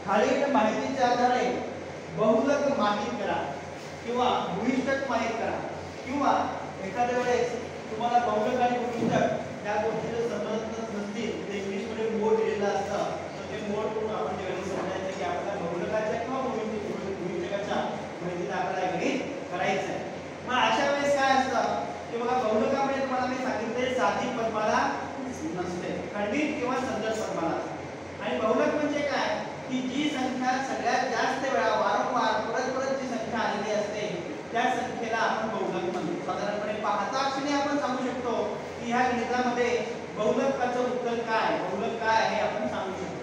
खालील माहितीच्या आधारे बहुलक माहित करा किंवा भूयिष्ठक माहित करा किंवा एखाद्या वेळेस तुम्हाला बहुलक आणि भूयिष्ठक या गोष्टीचे समजत नसतील ते इंग्लिश मध्ये मोड दिलेला असतं तर ते मोड करून आपण त्यावेळी समजायचं की आपल्याला बहुलकाच्या किंवा भूयिष्ठकाच्या माहितीचा आपल्याला गणित करायचं आहे। मग अशा वेळेस काय असतं की बघा बहुलकामध्ये तुम्हाला मी सांगितले साधी पदमाला नसते, खंडित किंवा संदर्भ पदमाला असते। आणि बहुलक म्हणजे काय की जी संख्या सगळ्यात जास्त वेळा वारंवार परत परत जी संख्या आलेली असते त्या संख्येला आपण बहुलक म्हणतो। साधारणपणे पाहता क्षणी आपण सांगू शकतो की ह्या गणितामध्ये बहुलकाचं उत्तर काय, बहुलक काय आहे आपण सांगू शकतो।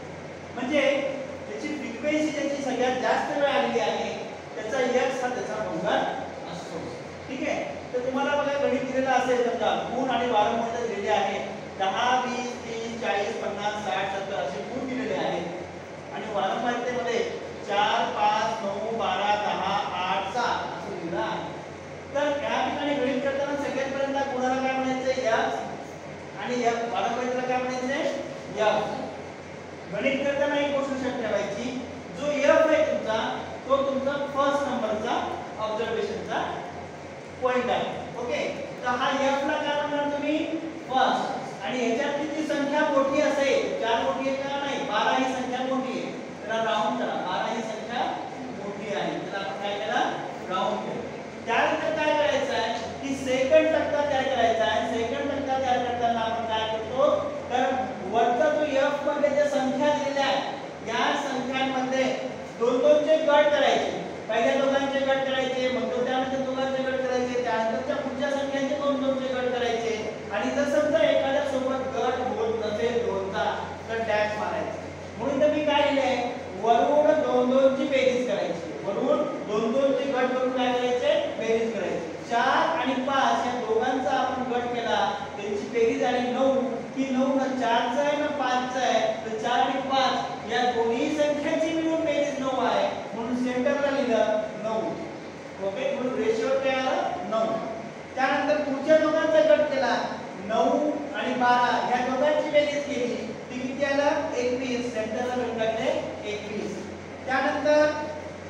म्हणजे त्याची फ्रिक्वेन्सी ज्याची सगळ्यात जास्त वेळ आलेली आहे त्याचा x हा त्याचा बहुलक असतो। ठीक आहे, तर तुम्हाला बघा गणित दिलेला असेल समजा गुण आणि वारंवारता दिलेली आहे 10 20 30 40 50 60 70 असे गुण दिलेले आहेत आणि वारंवारतेमध्ये 4 5 9 12 10 8 7 असं दिलेलं आहे। तर या ठिकाणी गणित करताना सगळ्यात पहिल्यांदा गुणाला काय म्हणायचं x आणि या वारंवारतेला काय म्हणायचं f। गणित करताना एक गोष्ट लक्षात ठेवायची, जो f आहे तुमचा तो तुमचा फर्स्ट नंबरचा ऑब्झर्वेशनचा पॉइंट आहे। ओके, तर हा f ला काय म्हणणार तुम्ही फर्स्ट आणि ह्याच्यातली जी संख्या मोठी असेल 4 मोठी आहे का नाही 12 ही संख्या मोठी आहे त्याला राऊंड करा, 12 ही संख्या मोठी आहे त्याला आपण काय करा राऊंड करा। त्यानंतर काय करायचं आहे की सेकंड तक्ता तयार करायचा आहे। सेकंड तक्ता तयार करताना आपण काय करतो तर वरचा जो f मध्ये ज्या संख्या दिलेल्या आहेत या संख्यांमध्ये दोन दोनचे गट करायचे, पहिल्या दोघांचे गट करायचे, मग त्यानंतर दोघांचे गट करायचे, त्यानंतरच्या पुढच्या संख्यांचे दोन दोनचे गट करायचे आणि जर समजा एखाद्या सोबत गट होत नसेल दोनचा तर डॅश मारायचा। म्हणून तर मी काय लिहिले वरून दोन दोनची बेरीज करायची, वरून दोन दोनचे गट करून काय करायचे बेरीज करायची। 4 आणि 5 या दोघांचा आपण गट केला त्यांची बेरीज आणि 9 की 9 ना 4 चा आहे ना 5 चा आहे तर 4 आणि 5 या दोन्ही संख्यांची मिळून बेरीज 9 आहे म्हणून सेंटरला लिहिलं 9। ओके, म्हणून रेशिओ काय आला 9। त्यानंतर पुढच्या दोघांचा गट केला 9 आणि 12 या दोघांची बेरीज केली ती किती आलं 21, सेंटरला लिहून टाकले 21। त्यानंतर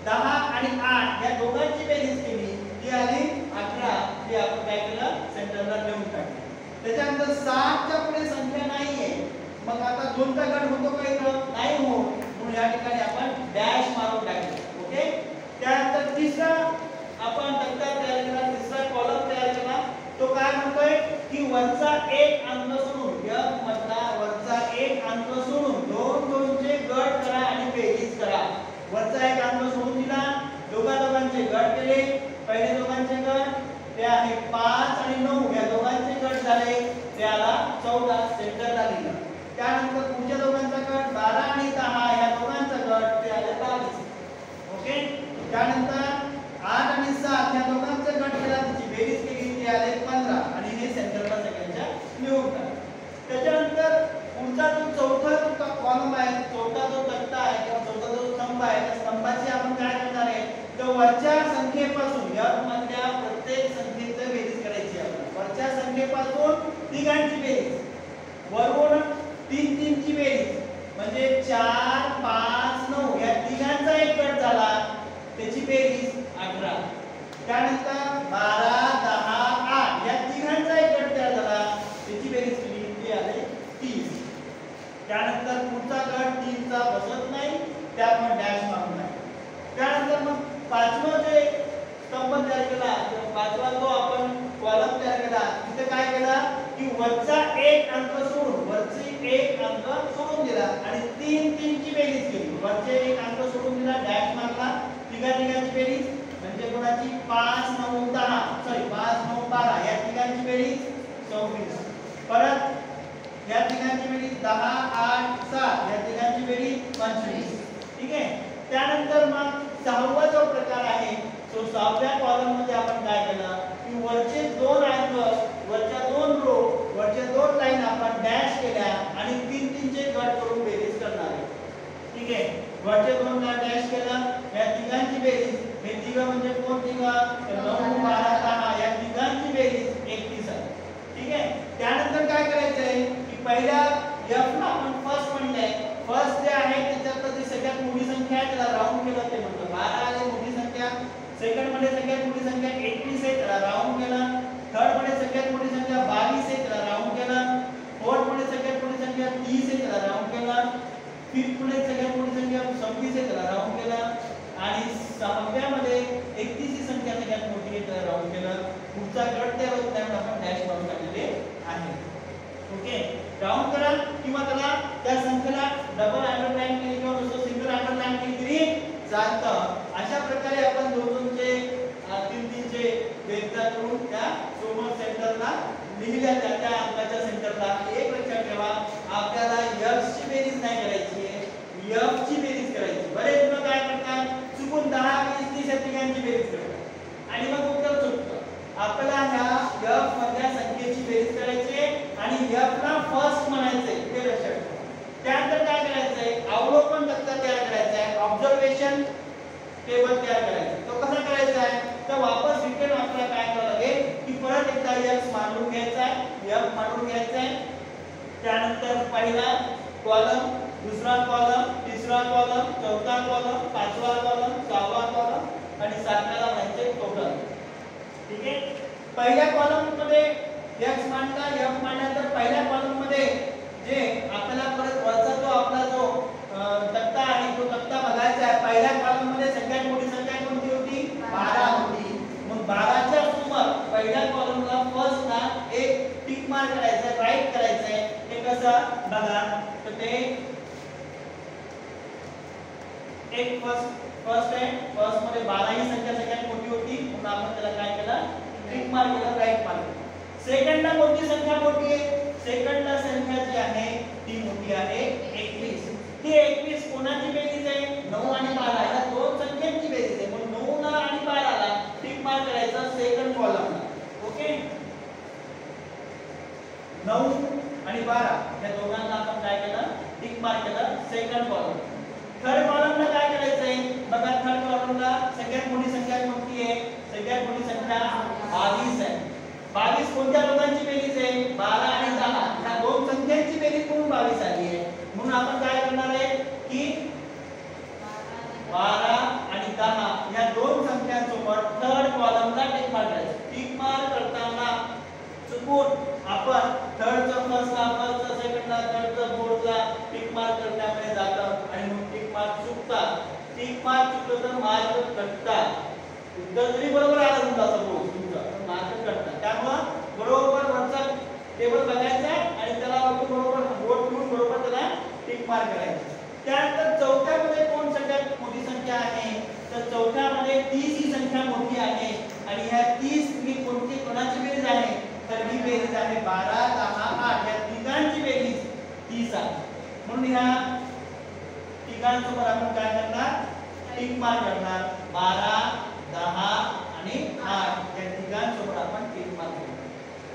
10 आणि 8 या दोघांची बेरीज केली ती आली 18, ती आपण काय केलं सेंटरला लिहून टाकले। त्याच्यानंतर 60 च्या पुढे संख्या नाहीये मग आता 2 चा गट होतो का इथं नाही हो म्हणून या ठिकाणी आपण डॅश मारून टाकले। ओके, त्यानंतर तिसरा आपण तक्ता तयार केला, तिसरा कॉलम तयार केला, तो काय म्हणतोय की वरचा एक अंक सोडून f मधला वरचा एक अंक सोडून दोन दोनचे गट करा आणि बेरीज करा। वरचा एक अंक सोडून दिला, दोघांचे गट केले, पहिले दोघांचे गट ते आहे 5 आणि 9 या दोघांचे गट झाले त्याला 14 सेंटरला लिहिलं। त्यानंतर पुढच्या दोघांचा गट 12 आणि 10 या दोघांचा गट ते आले 22। ओके, त्यानंतर 8 आणि 7 या दोघांचे गट केला त्याची बेरीज केली ते आले 15 आणि हे सेंटरला सगळ्यांच्या लिहून टाकलं। त्याच्यानंतर पुढचा जो चौथा जो कॉलम आहे, चौथा जो तक्ता आहे किंवा चौथा जो स्तंभ आहे त्या स्तंभाची आपण काय करणार आहे तर वरच्या संख्येपासून f मधल्या प्रत्येक संख्येची बेरीज करायची आहे। वरच्या संख्येपासून तिघांची बेरीज, वरून 3 3 ची बेरीज म्हणजे 4 5 9 या तिघांचा एक गट झाला त्याची बेरीज 18। त्यानंतर 12 10 8 या तिघांचा एक गट तयार झाला त्याची बेरीज केली ती आले 30। त्यानंतर पुढचा गट 3 चा बसत नाही त्यात मग डॅश मारून टाकला। त्यानंतर मग पाचवा जे स्तंभ तयार केला किंवा पाचवा जो आपण कॉलम तयार केला तिथे काय केला की वरचा एक अंक सोडून वरची एक अंक सोडून दिला आणि 3 3 ची बेरीज केली। वरचे एक अंक सोडून दिला डॅश मारला, तिघांची बेरीज म्हणजे कोणाची 5 9 10 सॉरी 5 9 12 या तिघांची बेरीज 24। परत या तिघांची बेरीज 10 8 7 या तिघांची बेरीज 25। ठीक आहे, त्यानंतर मग सहावा जो प्रकार आहे तो 6व्या कॉलम मध्ये आपण काय केलं की वरचे दोन अंक वरच्या दोन रो वरच्या दोन लाईन आपण डॅश केल्या आणि 3 3 चे गट करून बेरीज करणार आहे। ठीक आहे, वरचे दोन ला डॅश केला या तिघांची बेरीज, हे तिघ म्हणजे कोण तिघ 9 12 10 या तिघांची बेरीज 31 आहे। ठीक आहे, त्यानंतर काय करायचंय की पहिल्या f ला आपण फर्स्ट म्हणले, फर्स्ट जे आहे त्याच्यातली जी सगळ्यात मोठी संख्या सेकंड मध्ये सगळ्यात मोठी संख्या 21 आहे, त्याला राऊंड केला. थर्ड मध्ये सगळ्यात मोठी संख्या 22 आहे, त्याला राऊंड केला. फोर्थ मध्ये सगळ्यात मोठी संख्या 30 आहे, त्याला राऊंड केला. फिफ्थ मध्ये सगळ्यात मोठी संख्या 26 आहे, त्याला राऊंड केला. आणि सहाव्या मध्ये 31 ही संख्या सगळ्यात मोठी आहे, त्याला राऊंड केलं. पुढचा गट तयार होत नाही म्हणून आपण डॅश मारून टाकलेले आहे. ओके, राऊंड करा किंवा त्याला त्या संख्येला डबल अंडरलाइन केली किंवा नुसतं सिंगल अंडरलाइन केली तरी चालतं. अशा प्रकारे आपण दोनचे तीनचे बेरीज करून त्या सोमर सेंटरला लिहिल्या त्या अंकाच्या सेंटरला. एक लक्षात ठेवा, आपल्याला f ची बेरीज नाही करायची आहे, f ची बेरीज करायची. बरेच लोक काय करतात, चुकून 10 20 30 या तिघांची बेरीज करतात आणि मग उत्तर चुकतं. आपल्याला ह्या f मधल्या संख्येची बेरीज करायची आणि f ला फर्स्ट म्हणायचंय, हे लक्षात ठेवा. त्यानंतर काय करायचंय, अवलोकन तक्ता तयार करायचा आहे, ऑब्झर्वेशन टेबल तयार करायचा. तो कसा करायचा आहे, तर वापस रिटर्न आपल्याला काय करावं लागेल की परत एकदा x मांडून घ्यायचा आहे, f मांडून घ्यायचा आहे. त्यानंतर पहिला कॉलम, दुसरा कॉलम, तिसरा कॉलम, चौथा कॉलम, पाचवा कॉलम, सहावा कॉलम आणि सातव्याला म्हणजे टोटल. ठीक आहे, पहिल्या कॉलम मध्ये x मांडला, f मांडल्यानंतर पहिल्या कॉलम मध्ये जे आपल्याला परत वरचा जो आपला जो तक्ता आहे तो तक्ता बघायचा आहे. पहिल्या कॉलम मध्ये सगळ्यात मोठी संख्या कोणती होती, 12 होती. मग 12 च्या समोर पहिल्या कॉलमला फर्स्ट ला एक टिक मार्क करायचा आहे, राईट करायचं आहे. हे कसं बघा, तर ते एक फर्स्ट आहे, फर्स्ट मध्ये 12 ही संख्या सगळ्यात मोठी होती म्हणून आपण त्याला काय केलं, टिक मार्क केला, राईट मार्क. सेकंड ला कोणती संख्या मोठी आहे, सेकंड ला संख्या जी आहे ती मोठी आहे 21. ही 21 कोणाची बेरीज आहे, 9 आणि 12. या दोन संख्यांची बेरीज आहे म्हणून 9 ला आणि 12 ला टिक मार्क करायचा सेकंड कॉलमला. ओके, 9 आणि 12 या दोघांना आपण काय केलं, टिक मार्क केलं सेकंड कॉलम. थर्ड कॉलमला काय करायचंय बघा, थर्ड कॉलमला सगळ्यात मोठी संख्या कोणती आहे, सगळ्यात मोठी संख्या 22 आहे. 22 कोणत्या दोघांची बेरीज आहे, 12 आणि 10. ह्या दोन संख्यांची बेरीज म्हणून 22 आली आहे. म्हणून आपण काय करणार आहे की 12 आणि 10 या दोन संख्यांसोबत थर्ड कॉलमला टिक मार्क करायचं. टिक मार्क करताना चुकून आपण थर्डचं फर्स्टला, फर्स्टचं सेकंडला, थर्डचं फोर्थला टिक मार्क करण्यामध्ये जातं आणि मग टिक मार्क चुकतात. टिक मार्क चुकलं तर मार्क कटतात. उत्तर जरी बरोबर आलं तुमचा सपोज तुमचं मार्क कटतात. त्यामुळे बरोबर वरचा टेबल बघायचा आणि त्याला बरोबर बोर्ड ठेवून बरोबर त्याला टिक मार्क करायचं. त्यानंतर चौथ्यामध्ये कोण सगळ्यात मोठी संख्या आहे, तर चौथ्यामध्ये 30 ही संख्या मोठी आहे आणि ह्या 30 ही कोणती कोणाची बेरीज आहे, तर ही बेरीज आहे 12 10 8. या तिघांची बेरीज 30 आहे. म्हणून ह्या तिघांसोबत आपण काय करणार, टिक मार्क करणार. 12 10 आणि 8 या तिघांसोबत आपण टिक मार्क करणार.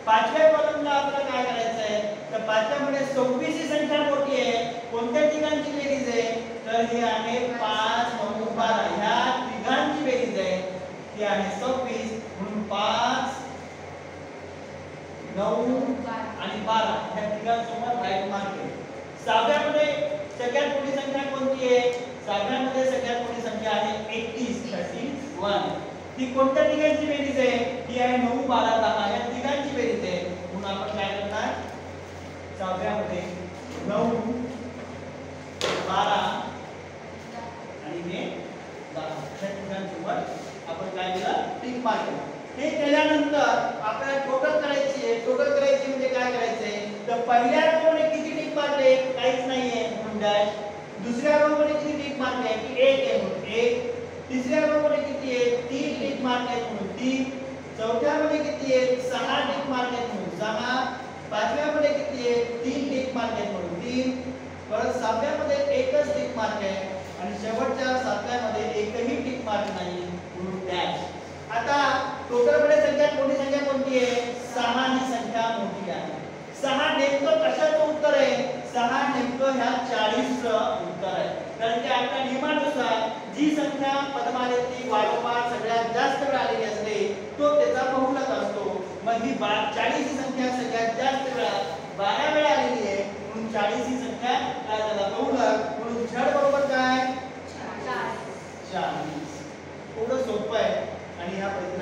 पाचव्या कॉलमला आपल्याला काय करायचं आहे, तर पाचव्यामध्ये 26 ही संख्या मोठी आहे. कोणत्या तिघांची बेरीज आहे, तर ही आहे 5 9 12. ह्या तिघांची बेरीज आहे ती आहे 26. म्हणून 5 9 आणि 12 ह्या तिघांसोबत राईट मार्क केले. सहाव्यामध्ये सगळ्यात मोठी संख्या कोणती आहे, सहाव्यामध्ये सगळ्यात मोठी संख्या आहे 31. ती कोणत्या तिघांची बेरीज आहे, ती आहे 9 12 10 या तिघांची बेरीज आहे. म्हणून आपण काय करणार, सहाव्यामध्ये 9 12 आणि हे 10 या तिघांसोबत आपण काय केलं, टिक मार्क केलं. हे केल्यानंतर आपल्याला टोटल करायची आहे. टोटल करायची म्हणजे काय करायचंय, तर पहिल्या रो मध्ये किती टिक मारले, काहीच नाहीये म्हणून डॅश. दुसऱ्या रो मध्ये किती टिक मारले, की 1 आहे म्हणून 1. तिसऱ्या रो मध्ये किती आहे, 3 टिक मारले म्हणून 3. चौथ्या मध्ये किती आहे, 6 टिक मारले म्हणून 6. पाचव्या मध्ये किती आहे, 3 टिक मारले म्हणून 3. परत सहाव्या मध्ये एकच टिक मार्क आहे आणि शेवटच्या सातव्या मध्ये एकही टिक मार्क नाही म्हणून डॅश. आता टोटल मध्ये सगळ्यात मोठी संख्या कोणती आहे, 6 ही संख्या मोठी आहे. 6 नेमकं कशाचं उत्तर आहे, 6 नेमकं ह्या 40 चं उत्तर आहे. कारण की आपल्या नियमानुसार जी संख्या पदमालेतली वारंवार सगळ्यात जास्त वेळा आलेली असते तो त्याचा बहुलक असतो. मग ही 40 ही संख्या सगळ्यात जास्त वेळा 12 वेळा आलेली आहे म्हणून 40 ही संख्या काय झाला, बहुलक. म्हणून z बरोबर काय 40. थोडं सोपं आहे. आणि ह्या पद्धतीने